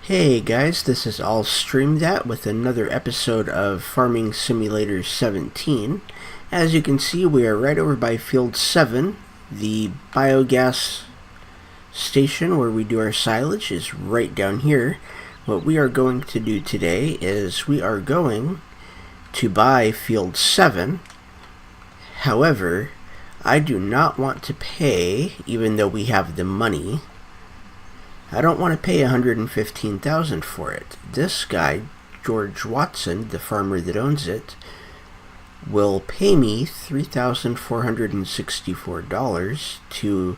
Hey guys, this is All Stream That with another episode of Farming Simulator 17. As you can see, we are right over by Field 7. The biogas station where we do our silage is right down here. What we are going to do today is we are going to buy Field 7. However, I do not want to pay, even though we have the money, I don't want to pay $115,000 for it. This guy, George Watson, the farmer that owns it, will pay me $3,464 to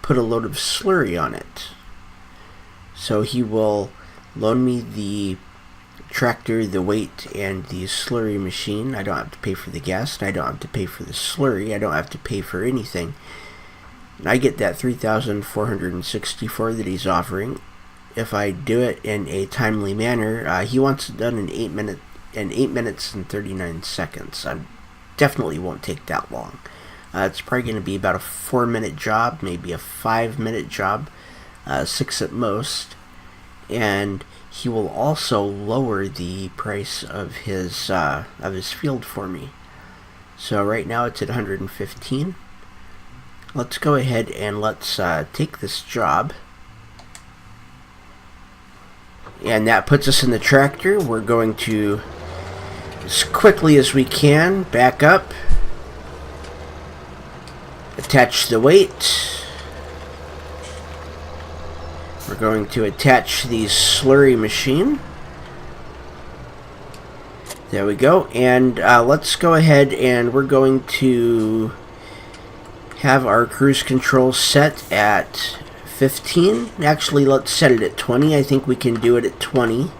put a load of slurry on it. So he will loan me the tractor, the weight, and the slurry machine. I don't have to pay for the gas, and I don't have to pay for the slurry. I don't have to pay for anything. I get that $3,464 that he's offering if I do it in a timely manner. He wants it done in 8 minutes and 39 seconds. I definitely won't take that long. It's probably going to be about a 4-minute job, maybe a 5-minute job, 6 at most. And he will also lower the price of his field for me. So right now it's at $115. Let's go ahead and let's take this job. And that puts us in the tractor. We're going to, as quickly as we can, back up, attach the weight. We're going to attach the slurry machine. There we go. And let's go ahead and we're going to have our cruise control set at 15. Actually, let's set it at 20. I think we can do it at 20.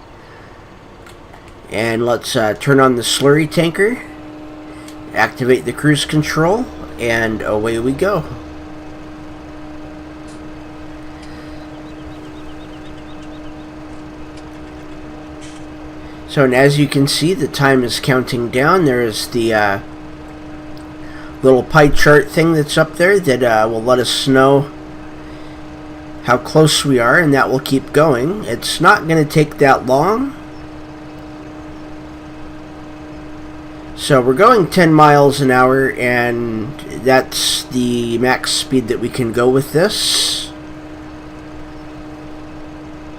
And let's turn on the slurry tanker, activate the cruise control, and away we go. So, and as you can see, the time is counting down. There is the little pie chart thing that's up there that will let us know how close we are, and that will keep going. It's not going to take that long. So we're going 10 miles an hour, and that's the max speed that we can go with this.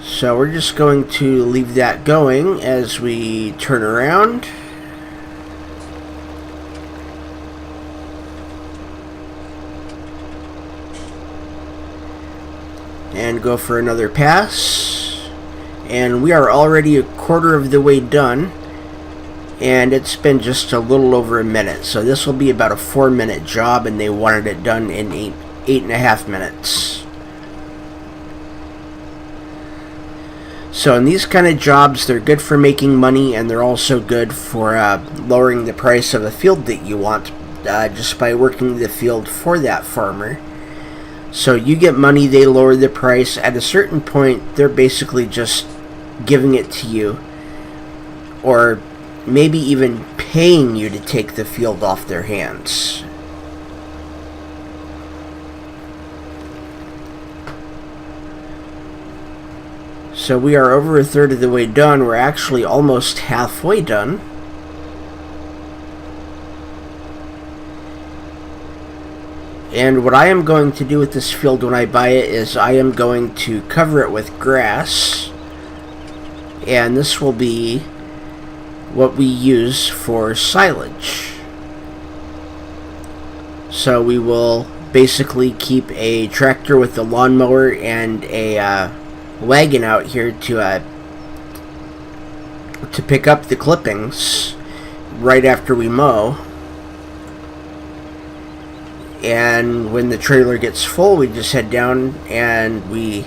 So we're just going to leave that going as we turn around. And go for another pass. And we are already a quarter of the way done. And it's been just a little over a minute. So this will be about a 4-minute job, and they wanted it done in 8.5 minutes. So in these kind of jobs, they're good for making money, and they're also good for lowering the price of a field that you want just by working the field for that farmer. So you get money, they lower the price. At a certain point, they're basically just giving it to you, or maybe even paying you to take the field off their hands. So we are over a third of the way done. We're actually almost halfway done. And what I am going to do with this field when I buy it is I am going to cover it with grass. And this will be what we use for silage. So we will basically keep a tractor with a lawnmower and a wagon out here to pick up the clippings right after we mow. And when the trailer gets full, we just head down and we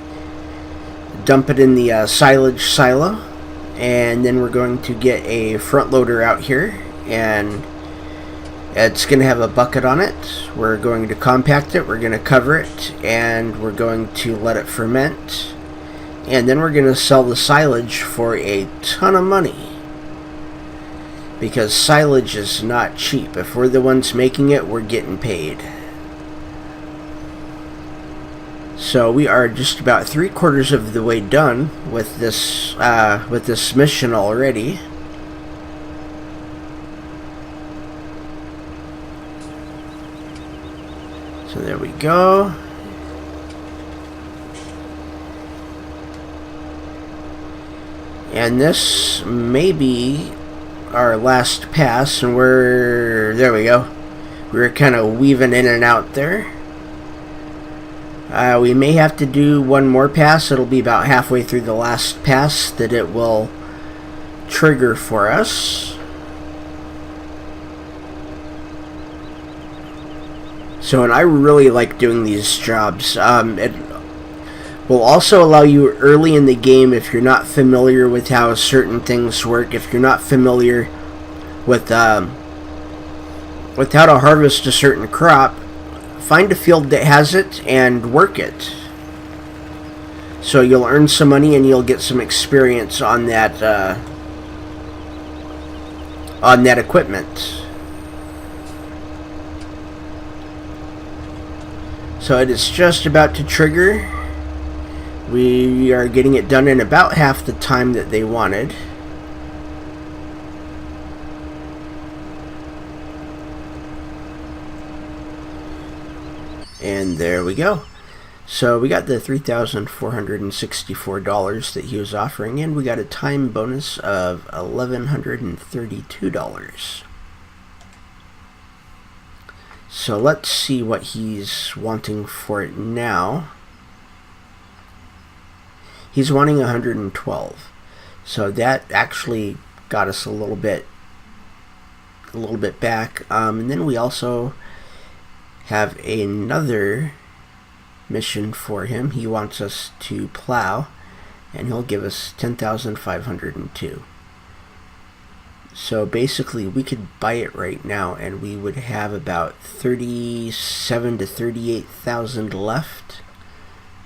dump it in the silage silo. And then we're going to get a front loader out here, and it's going to have a bucket on it. We're going to compact it, we're going to cover it, and we're going to let it ferment. And then we're going to sell the silage for a ton of money, because silage is not cheap. If we're the ones making it, we're getting paid. So we are just about 3/4 of the way done with this mission already. So there we go. And this may be our last pass, and there we go. We're kind of weaving in and out there. We may have to do one more pass. It'll be about halfway through the last pass that it will trigger for us. So, and I really like doing these jobs. It will also allow you early in the game, if you're not familiar with how certain things work, if you're not familiar with how to harvest a certain crop, find a field that has it and work it. So you'll earn some money and you'll get some experience on that equipment. So it is just about to trigger. We are getting it done in about half the time that they wanted. And there we go. So we got the $3,464 that he was offering, and we got a time bonus of $1,132. So let's see what he's wanting for it now. He's wanting 112. So that actually got us a little bit back. And then we also have another mission for him. He wants us to plow, and he'll give us 10,502. So basically we could buy it right now and we would have about 37 to 38,000 left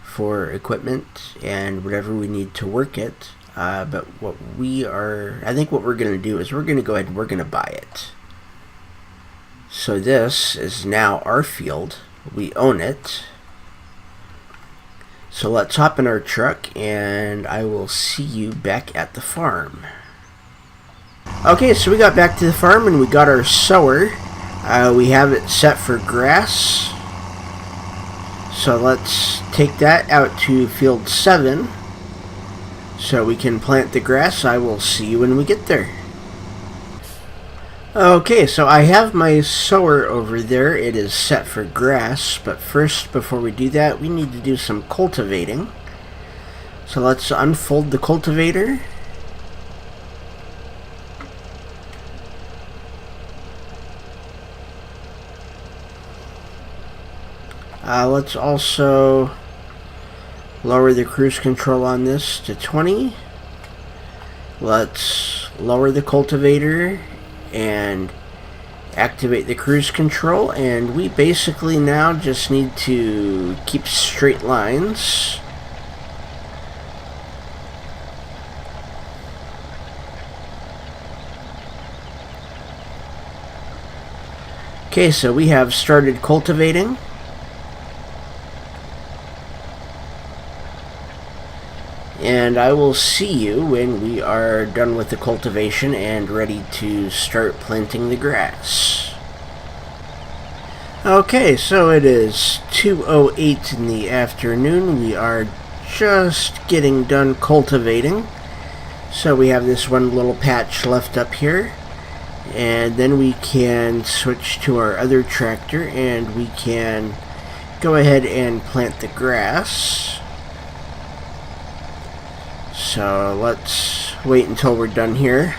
for equipment and whatever we need to work it. But I think what we're going to do is we're going to go ahead and we're going to buy it. So this is now our field. We own it. So let's hop in our truck and I will see you back at the farm. Okay, so we got back to the farm and we got our sower. We have it set for grass. So let's take that out to field 7 so we can plant the grass. I will see you when we get there. Okay, so I have my sower over there. It is set for grass, but first, before we do that, we need to do some cultivating. So let's unfold the cultivator. Let's also lower the cruise control on this to 20. Let's lower the cultivator and activate the cruise control, and we basically now just need to keep straight lines. Okay, so we have started cultivating. And I will see you when we are done with the cultivation and ready to start planting the grass. Okay, so it is 2:08 in the afternoon. We are just getting done cultivating. So we have this one little patch left up here. And then we can switch to our other tractor and we can go ahead and plant the grass. So let's wait until we're done here.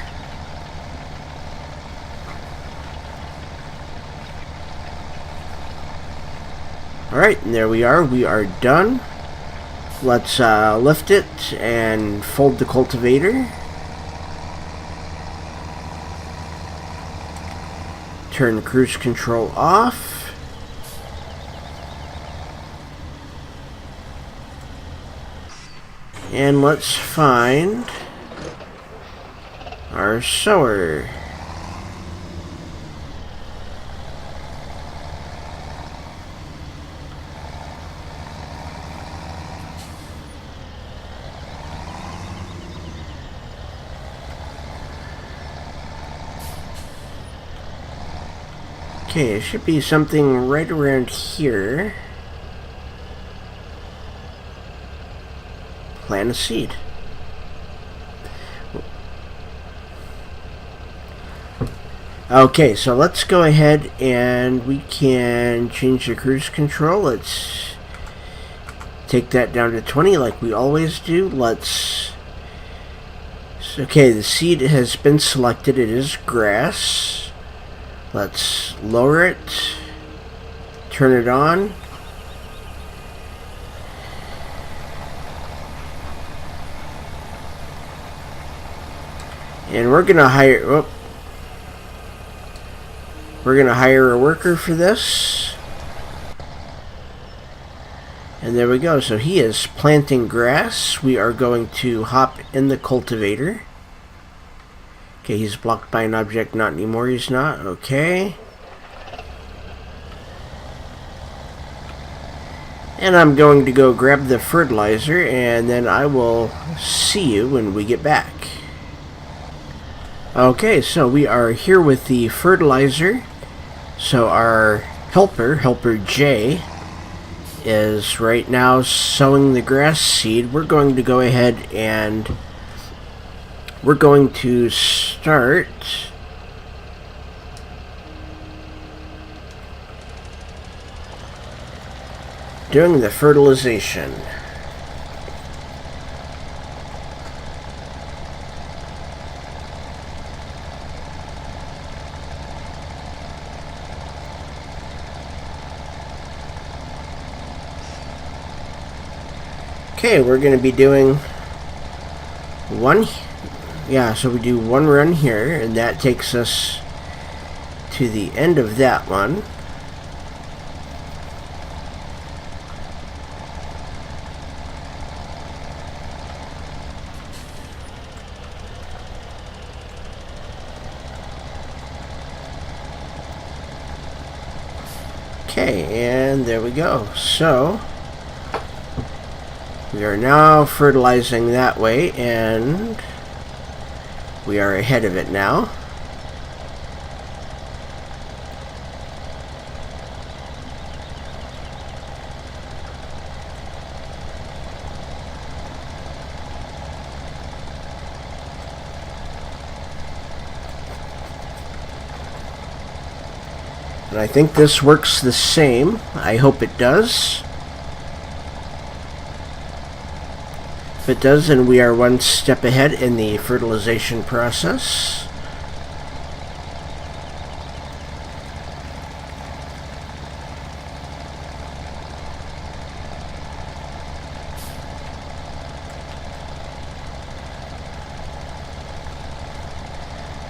Alright, and there we are. We are done. Let's lift it and fold the cultivator. Turn the cruise control off. And let's find our sower. Okay, it should be something right around here. Plant a seed. Okay, so let's go ahead and we can change the cruise control. Let's take that down to 20 like we always do. Okay, the seed has been selected. It is grass. Let's lower it. Turn it on. And we're gonna hire a worker for this. And there we go. So he is planting grass. We are going to hop in the cultivator. Okay, he's blocked by an object. Not anymore, he's not. Okay. And I'm going to go grab the fertilizer, and then I will see you when we get back. Okay, so we are here with the fertilizer. So our helper J, is right now sowing the grass seed. We're going to go ahead and we're going to start doing the fertilization. Okay, we're going to be doing so we do one run here, and that takes us to the end of that one. Okay, and there we go. So we are now fertilizing that way, and we are ahead of it now. And I think this works the same. I hope it does. If it does, then we are one step ahead in the fertilization process.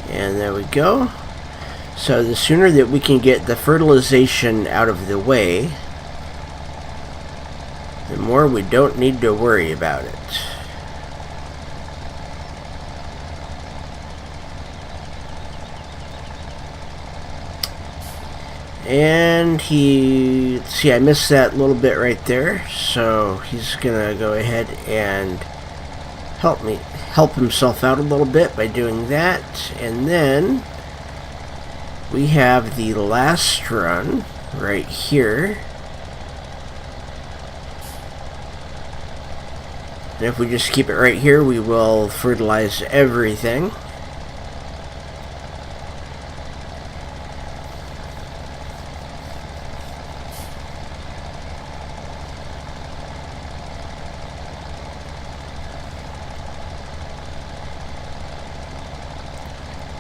And there we go. So the sooner that we can get the fertilization out of the way, the more we don't need to worry about it. And see, I missed that little bit right there, so he's gonna go ahead and help himself out a little bit by doing that. And then we have the last run right here. And if we just keep it right here, we will fertilize everything.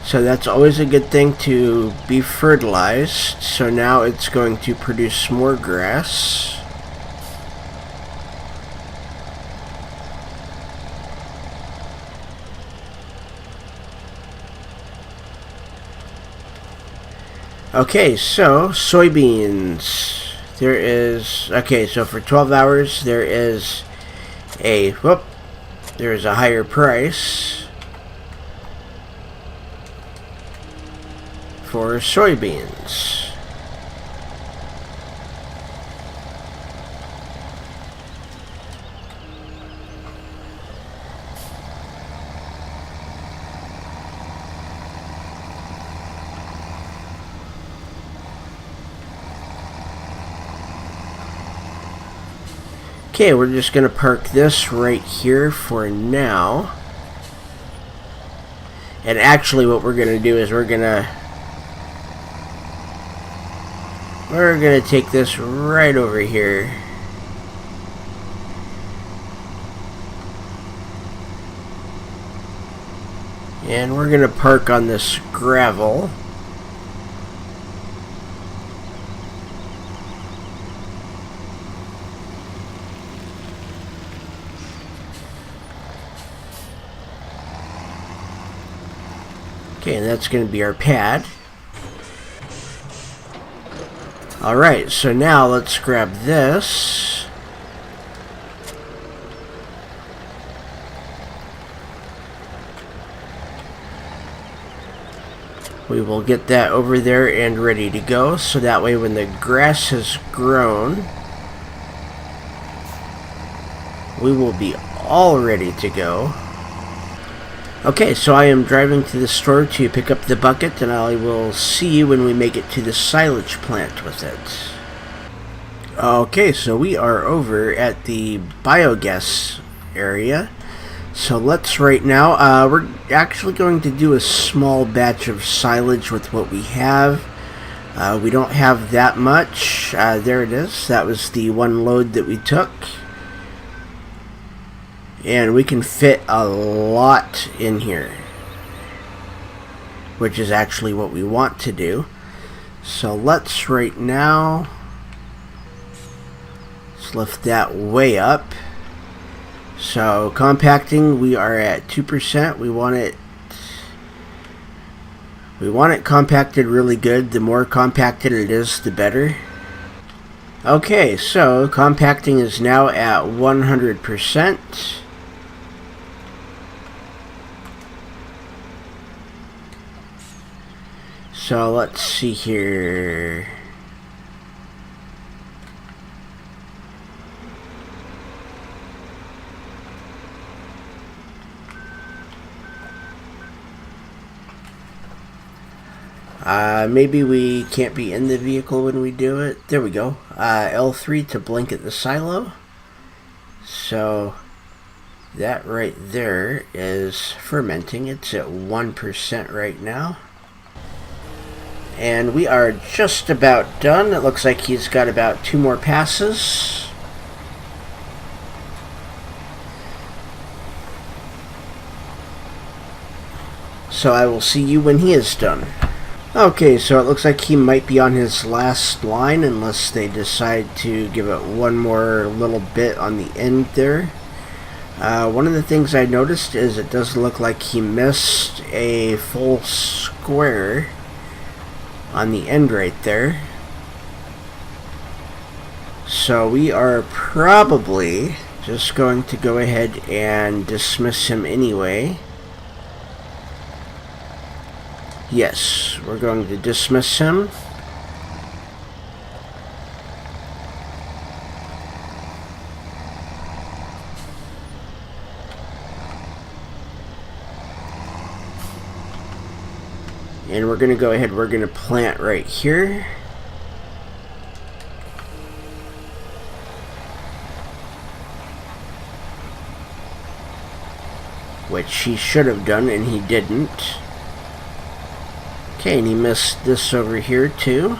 So that's always a good thing to be fertilized. So now it's going to produce more grass. Okay, so soybeans. So for 12 hours there is a higher price for soybeans. Okay, we're just going to park this right here for now. And actually what we're going to do is we're going to take this right over here. And we're going to park on this gravel. Okay, and that's going to be our pad. Alright, so now let's grab this. We will get that over there and ready to go, so that way when the grass has grown, we will be all ready to go. Okay, so I am driving to the store to pick up the bucket, and I will see you when we make it to the silage plant with it. Okay, so we are over at the biogas area. So let's right now, we're actually going to do a small batch of silage with what we have. We don't have that much. There it is. That was the one load that we took. And we can fit a lot in here, which is actually what we want to do. So let's right now, let's lift that way up. So compacting, we are at 2%. We want it compacted really good. The more compacted it is, the better. Okay, so compacting is now at 100%. So let's see here. Maybe we can't be in the vehicle when we do it. There we go. L3 to blanket the silo. So that right there is fermenting. It's at 1% right now. And we are just about done. It looks like he's got about 2 more passes. So I will see you when he is done. Okay, so it looks like he might be on his last line unless they decide to give it one more little bit on the end there. One of the things I noticed is it does look like he missed a full square on the end right there. So we are probably just going to go ahead and dismiss him anyway. Yes, we're going to dismiss him. And we're going to go ahead, we're going to plant right here. Which he should have done, and he didn't. Okay, and he missed this over here too.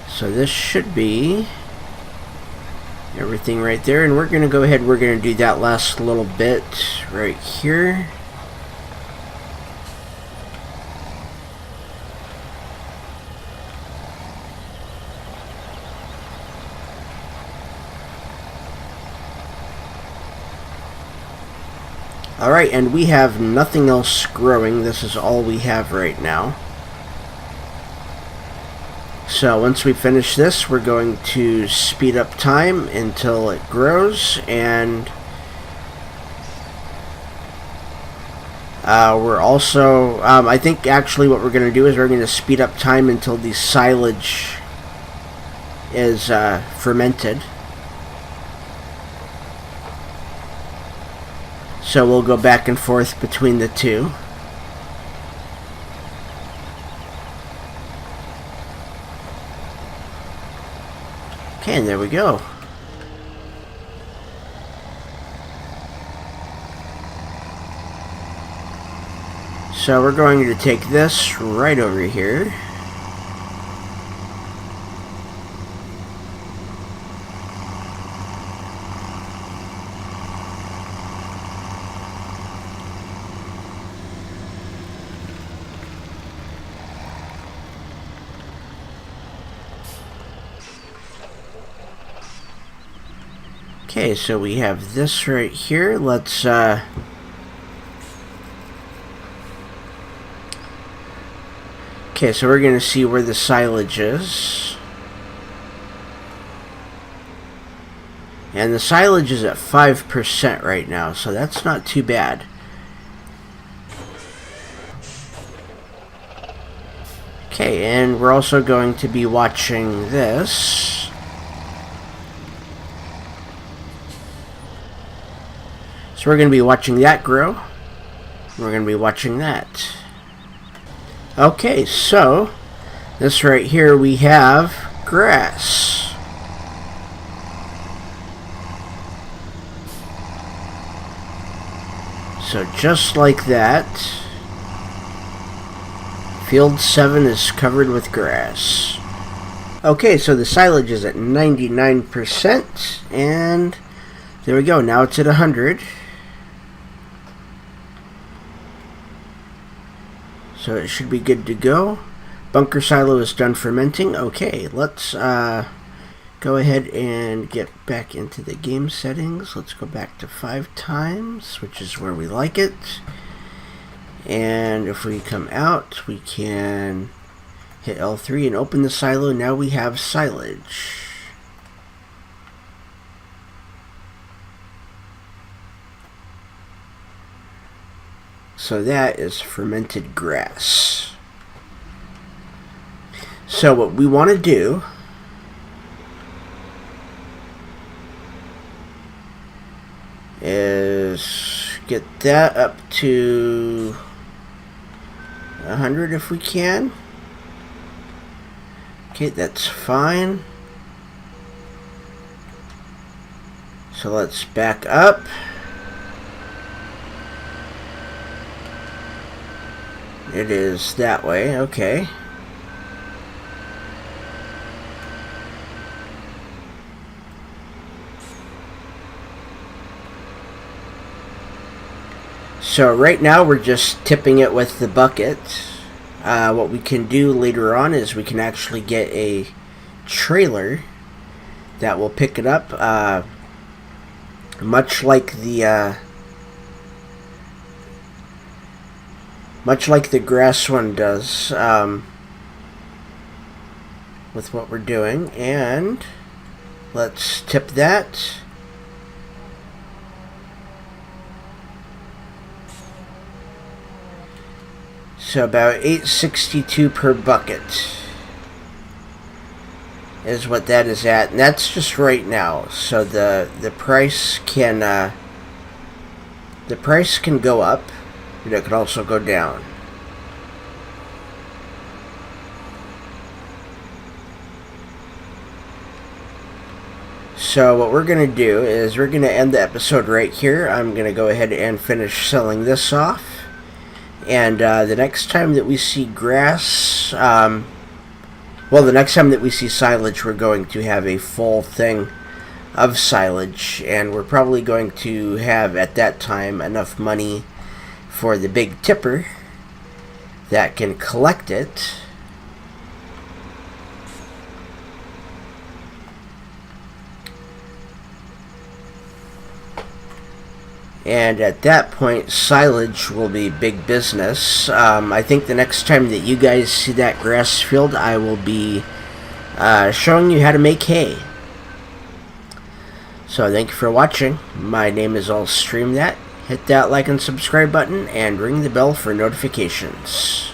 So this should be everything right there, and we're going to go ahead, we're going to do that last little bit right here. Alright, and we have nothing else growing. This is all we have right now. So once we finish this, we're going to speed up time until it grows, and We're also, I think actually what we're going to do is we're going to speed up time until the silage is fermented. So we'll go back and forth between the two. Okay, and there we go. So we're going to take this right over here. Okay, so we have this right here. Let's okay, so we're going to see where the silage is. And the silage is at 5% right now, so that's not too bad. Okay, and we're also going to be watching this. So we're going to be watching that grow. We're going to be watching that. Okay, so this right here we have grass. So just like that, field 7 is covered with grass. Okay, so the silage is at 99%, and there we go. Now it's at 100. So it should be good to go. Bunker silo is done fermenting. Okay, let's go ahead and get back into the game settings. Let's go back to 5 times, which is where we like it. And if we come out, we can hit L3 and open the silo. Now we have silage. So that is fermented grass. So what we want to do is get that up to 100 if we can. Okay, that's fine. So let's back up. It is that way, okay. So right now we're just tipping it with the bucket. What we can do later on is we can actually get a trailer that will pick it up, much like the grass one does, with what we're doing. And let's tip that. So about $8.62 per bucket is what that is at, and that's just right now. So the price can go up, and it could also go down. So what we're going to do is we're going to end the episode right here. I'm going to go ahead and finish selling this off. And the next time that we see grass, the next time that we see silage, we're going to have a full thing of silage. And we're probably going to have, at that time, enough money for the big tipper that can collect it. And at that point, silage will be big business. I think the next time that you guys see that grass field, I will be showing you how to make hay. So thank you for watching. My name is AllStreamThat. Hit that like and subscribe button and ring the bell for notifications.